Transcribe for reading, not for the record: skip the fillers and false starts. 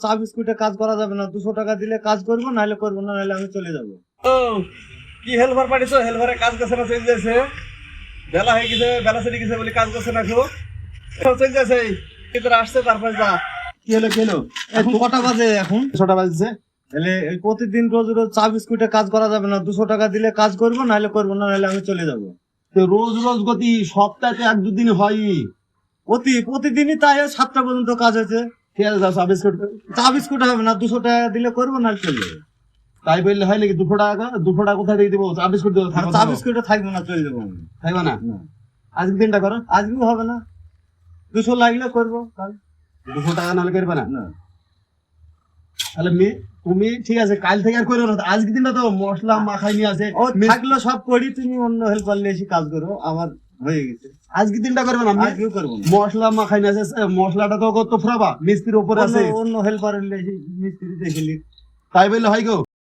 চা বিস্কুটে কাজ করা যাবে না, 200 টাকা দিলে কাজ করবো, নাহলে করবো না, নাহলে আমি চলে যাবো। ও কি হেল্পার পাঠিয়েছো? হেল্পারে কাজ করছে না, চলে যাচ্ছে। বেলা হয়ে গেছে, বেলা চলে গেছে বলে কাজ করছে না, খুব চলে যাচ্ছে। ভিতরে আসছে, তারপরে যা। কি হলো কি হলো? এখন কটা বাজে? এখন 6টা বাজছে। তাহলে এই প্রতিদিন রোজ রোজ চা বিস্কুটে কাজ করা যাবে না, 200 টাকা দিলে কাজ করবো, নাহলে করবো না, নাহলে আমি চলে যাবো। তো রোজ রোজ গতি সপ্তাহে 1-2 দিন হয়। প্রতিদিনই তাই হয়, 7টা পর্যন্ত কাজ হয়েছে। ঠিক আছে, যাও চা বিস্কুট। চা বিস্কুট হবে না, 200 টাকা দিলে করবো, নাহলে চলে যাবো। তাই বললে হয় নাকি? 200 টাকা কোথায় দিয়ে দিবো? চা বিস্কুট দেবো। আর চা বিস্কুটে থাকবো না, চলে যাবো আমি। থাকবে না? না, আজকে দিনটা করো। আজকেও হবে না, 200 লাগলে করবো কাল। 200 টাকা নাহলে করবে না? না, তাহলে তুমি ঠিক আছে, কাল থেকে আর করো না। আজকে দিনটা তো মশলা মাখাই নিয়ে আছে। ও থাকলো সব করি, তুমি অন্য হেল্পার নিয়ে এসে কাজ করো, আমার হয়ে গেছে। আজকে দিনটা করবে না? আজকেও করবো না। মশলা মাখাই নিয়ে আছে, মশলাটা তো কত ফ্রাবা মিস্ত্রির উপরে আছে। অন্য হেল্পার মিস্ত্রি দেখলি। তাই বললে হয় গো।